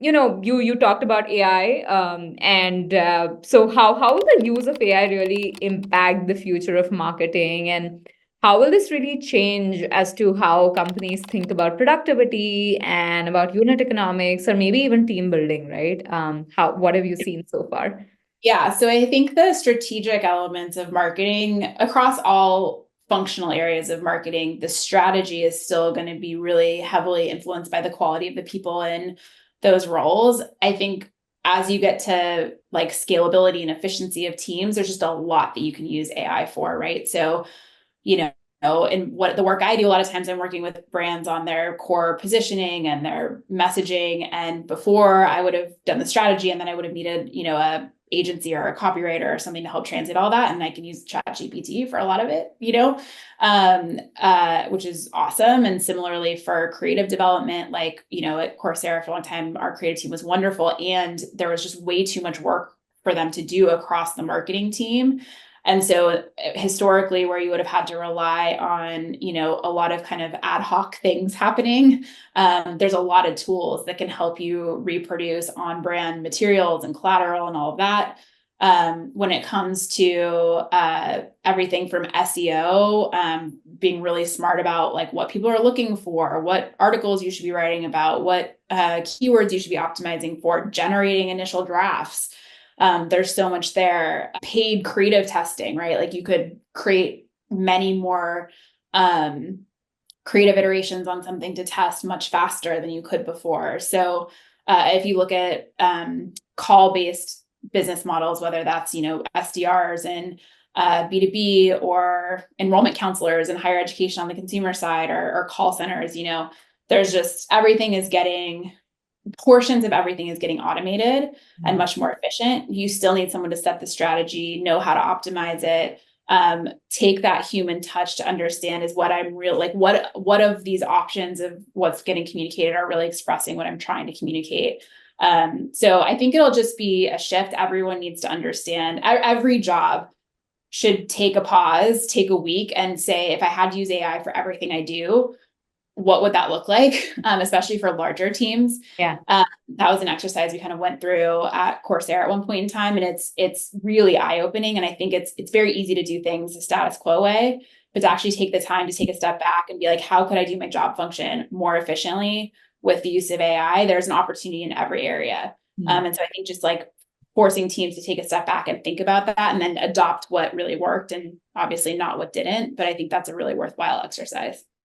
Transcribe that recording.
you talked about AI, and so how will the use of AI really impact the future of marketing, and how will this really change as to how companies think about productivity and about unit economics, or maybe even team building, right? How what have you seen so far? Yeah, so I think the strategic elements of marketing across all functional areas of marketing, the strategy is still going to be really heavily influenced by the quality of the people in those roles. I think as you get to like scalability and efficiency of teams, there's just a lot that you can use AI for, right? So, you know, and what the work I do, a lot of times I'm working with brands on their core positioning and their messaging. And before I would have done the strategy, and then I would have needed, a agency or a copywriter or something to help translate all that. And I can use ChatGPT for a lot of it, which is awesome. And similarly for creative development, like, at Coursera for a long time, our creative team was wonderful. And there was just way too much work for them to do across the marketing team. And so historically, where you would have had to rely on, a lot of kind of ad hoc things happening, there's a lot of tools that can help you reproduce on brand materials and collateral and all of that. When it comes to everything from SEO, being really smart about like what people are looking for, what articles you should be writing about, what keywords you should be optimizing for, generating initial drafts. There's so much there. Paid creative testing, right? Like you could create many more creative iterations on something to test much faster than you could before. So if you look at call-based business models, whether that's, SDRs and B2B or enrollment counselors in higher education on the consumer side or call centers, there's just portions of everything is getting automated and much more efficient. You still need someone to set the strategy, know how to optimize it, take that human touch to understand is what I'm real like what of these options of what's getting communicated are really expressing what I'm trying to communicate. So I think it'll just be a shift. Everyone needs to understand every job should take a pause, take a week and say, if I had to use AI for everything I do, what would that look like? Especially for larger teams. Yeah. That was an exercise we kind of went through at Coursera at one point in time, and it's really eye-opening. And I think it's very easy to do things the status quo way, but to actually take the time to take a step back and be like, how could I do my job function more efficiently with the use of AI? There's an opportunity in every area. And so I think just like forcing teams to take a step back and think about that and then adopt what really worked and obviously not what didn't. But I think that's a really worthwhile exercise.